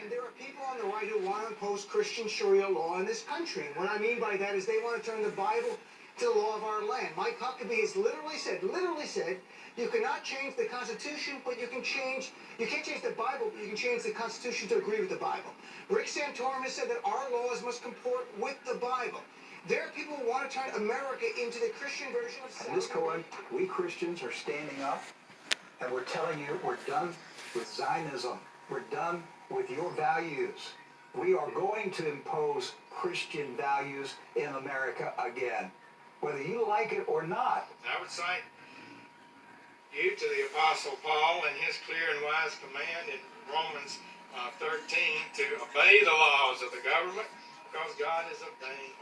And there are people on the right who want to impose Christian Sharia law in this country. And what I mean by that is they want to turn the Bible to the law of our land. Mike Huckabee has literally said, you cannot change the Constitution, but you can't change the Bible, but you can change the Constitution to agree with the Bible. Rick Santorum has said that our laws must comport with the Bible. There are people who want to turn America into the Christian version of Saudi Arabia. We Christians are standing up, and we're telling you we're done with Zionism. We're done with your values. We are going to impose Christian values in America again, whether you like it or not. I would cite you to the Apostle Paul and his clear and wise command in Romans 13 to obey the laws of the government, because God has ordained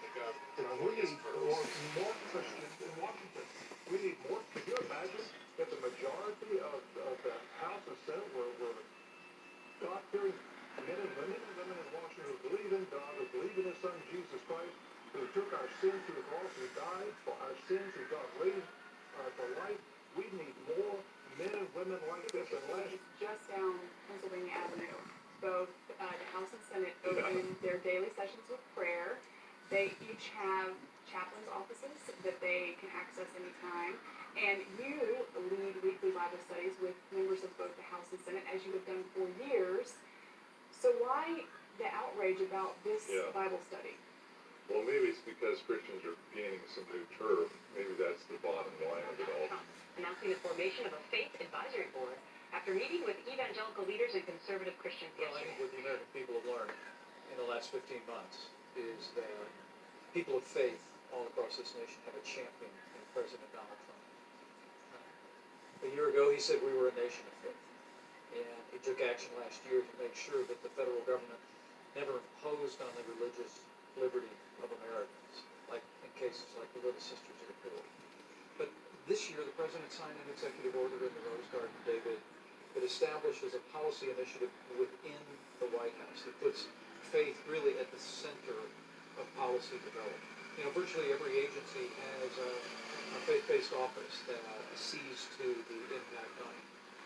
the government. We need more Christians in Washington. We need more. Could you imagine that the majority of the House and Senate were God-fearing men and women in Washington who believe in God, who believe in His Son Jesus Christ, who took our sins to the cross, who died for our sins, who God raised for life? We need more men and women like this. Just down Pennsylvania Avenue, both the House and Senate open their daily sessions with prayer. They each have chaplains' offices that they can access anytime. And you lead weekly Bible studies with members of both the House and Senate, as you have done for years. So why the outrage about this Bible study? Well, maybe it's because Christians are gaining some new turf. Maybe that's the bottom line of it all. Announcing the formation of a faith advisory board after meeting with evangelical leaders and conservative Christians yesterday. What the American people have learned in the last 15 months is that people of faith all across this nation have a champion in President Donald Trump. A year ago, he said we were a nation of faith. And he took action last year to make sure that the federal government never imposed on the religious liberty of Americans, like in cases like the Little Sisters of the Poor. But this year, the president signed an executive order in the Rose Garden, David, that establishes a policy initiative within the White House that puts faith really at the center of policy development. You know, virtually every agency has a faith-based office that sees to the impact on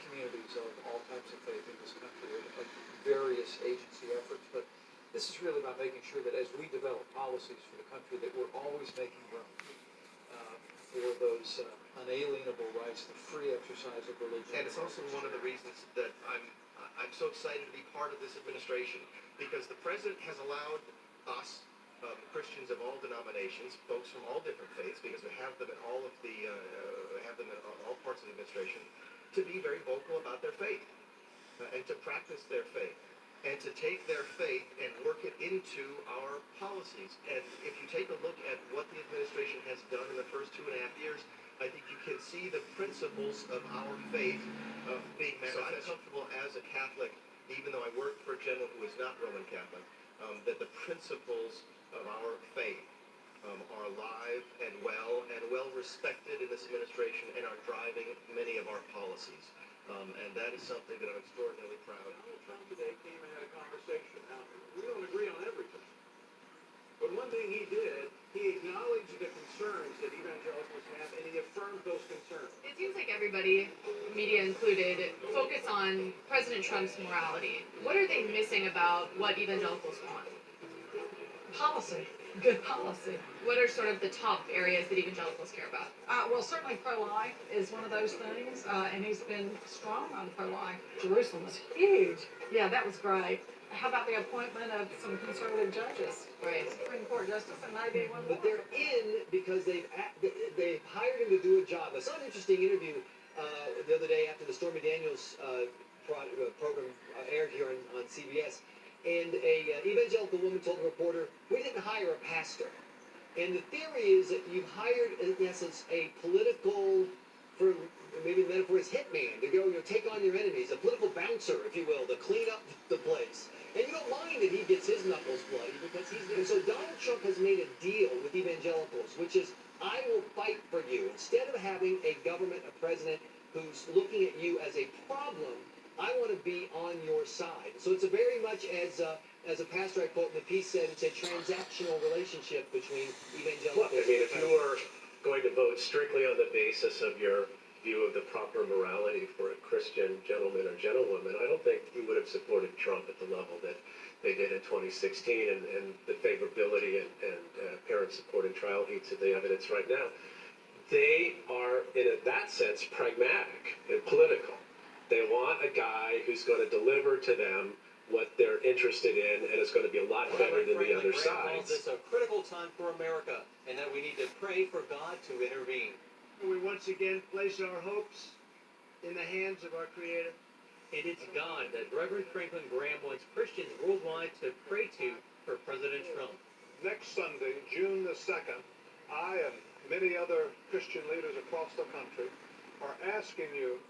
communities of all types of faith in this country, of various agency efforts. But this is really about making sure that as we develop policies for the country, that we're always making room for those unalienable rights, the free exercise of religion. And it's also one of the reasons that I'm so excited to be part of this administration, because the president has allowed us, Christians of all denominations, folks from all different faiths, because we have them in all of the all parts of the administration, to be very vocal about their faith and to practice their faith and to take their faith and work it into our policies. And if you take a look at what the administration has done in the first 2.5 years, I think you can see the principles of our faith being manifested. So I'm comfortable as a Catholic, even though I work for a general who is not Roman Catholic, that the principles of our faith are alive and well respected in this administration and are driving many of our policies. And that is something that I'm extraordinarily proud of. Donald Trump today came and had a conversation. Now, we don't agree on everything. But one thing he did, he acknowledged the concerns that evangelicals have, and he affirmed those concerns. It seems like everybody, media included, focus on President Trump's morality. What are they missing about what evangelicals want? Policy. Good policy. What are sort of the top areas that evangelicals care about? Well, certainly pro-life is one of those things, and he's been strong on pro-life. Jerusalem was huge. Yeah, that was great. How about the appointment of some conservative judges? Right. Supreme Court justice, and maybe one more. But they're in because they've hired him to do a job. I saw an interesting interview the other day after the Stormy Daniels program aired here on CBS. And a evangelical woman told a reporter, "We didn't hire a pastor." And the theory is that you've hired, in essence, a political, for maybe the metaphor is hitman, to go, take on your enemies, a political bouncer, if you will, to clean up the place. And you don't mind that he gets his knuckles bloody, because and so Donald Trump has made a deal with evangelicals, which is, I will fight for you. Instead of having a government, a president, who's looking at you as a problem, I want to be on your side. So it's a very much, as a pastor I quote in the piece said, it's a transactional relationship between evangelicals. Well, I mean, if you were going to vote strictly on the basis of your view of the proper morality for a Christian gentleman or gentlewoman, I don't think you would have parents supported Trump at the level that they did in 2016, and the favorability and parent supported trial heats of the evidence right now. They are, in that sense, pragmatic and political. They want a guy who's going to deliver to them what they're interested in, and it's going to be a lot better than the other Graham calls sides. this a critical time for America, and that we need to pray for God to intervene. We once again place our hopes in the hands of our Creator. And it's God that Reverend Franklin Graham wants Christians worldwide to pray to for President Trump. Next Sunday, June the 2nd, I and many other Christian leaders across the country are asking you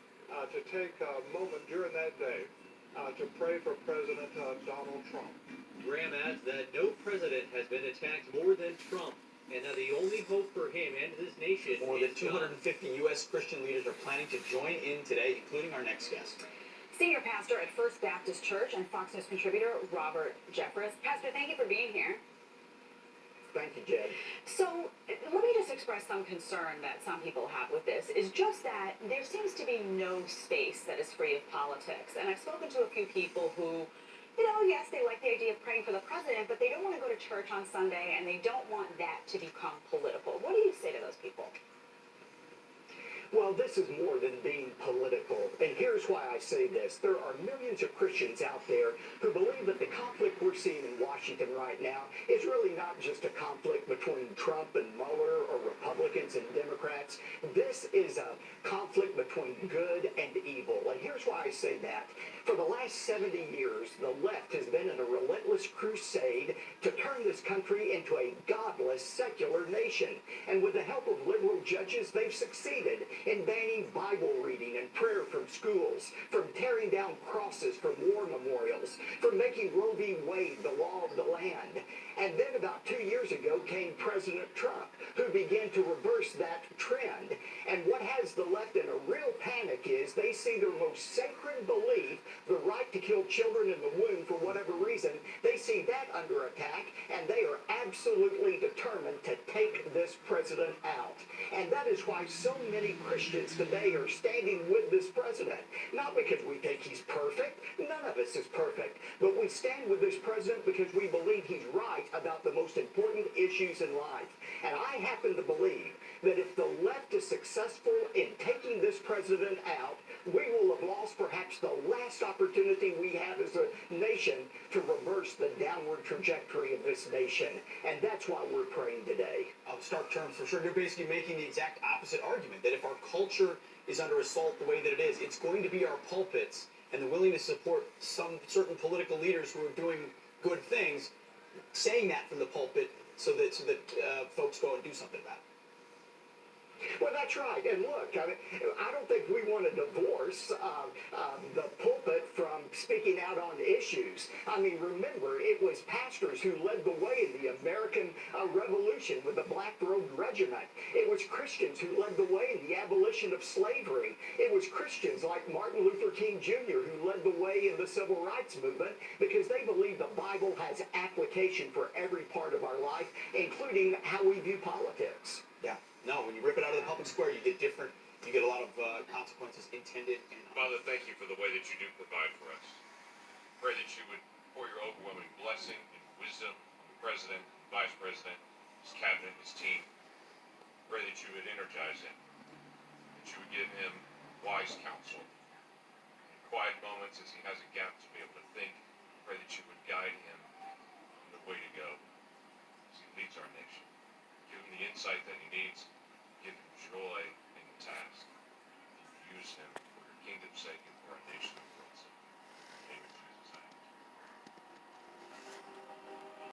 to take a moment during that day to pray for President Donald Trump. Graham adds that no president has been attacked more than Trump, and that the only hope for him and his nation More is than 250 U.S. Christian leaders are planning to join in today, including our next guest. Senior pastor at First Baptist Church and Fox News contributor Robert Jeffress. Pastor, thank you for being here. Thank you, Jed. So let me just express some concern that some people have with this, is just that there seems to be no space that is free of politics. And I've spoken to a few people who, yes, they like the idea of praying for the president, but they don't want to go to church on Sunday and they don't want that to become political. What do you say to those people? Well, this is more than being political, and here's why I say this. There are millions of Christians out there who believe that the conflict we're seeing in Washington right now is really not just a conflict between Trump and Mueller or Republicans and Democrats. This is a conflict between good and evil, and here's why I say that. For the last 70 years, the left has been in a relentless crusade to turn this country into a godless, secular nation, and with the help of liberal judges, they've succeeded in banning Bible reading and prayer from schools, from tearing down crosses from war memorials, from making Roe v. Wade the law of the land. And then about 2 years ago came President Trump, who began to reverse that trend. And what has the left in a real panic is they see their most sacred belief, the right to kill children in the womb for whatever reason, they see that under attack, and they are absolutely determined to take this president out. And that is why so many Christians today are standing with this president. Not because we think he's perfect. None of us is perfect. But we stand with this president because we believe he's right about the most important issues in life. And I happen to believe that if the left is successful in taking this president out, we will have lost perhaps the last opportunity we have as a nation to reverse the downward trajectory of this nation. And that's why we're praying today. Stark terms for sure. You're basically making the exact opposite argument, that if our culture is under assault the way that it is, it's going to be our pulpits and the willingness to support some certain political leaders who are doing good things, saying that from the pulpit so that folks go and do something about it. Well, that's right. And look, I don't think we want to divorce the pulpit from speaking out on issues. I mean, remember, it was pastors who led the way in the American Revolution with the Black Robe Regiment. It was Christians who led the way in the abolition of slavery. It was Christians like Martin Luther King Jr. who led the way in the Civil Rights Movement because they believe the Bible has application for every part of our life, including how we view politics. Yeah. No, when you rip it out of the public square, you get a lot of consequences intended. Father, thank you for the way that you do provide for us. Pray that you would pour your overwhelming blessing and wisdom on the president, vice president, his cabinet, his team. Pray that you would energize him, that you would give him wise counsel. In quiet moments as he has a gap to be able to think, pray that you would guide him on the way to go as he leads our nation. Give him the insight that he needs. Give him joy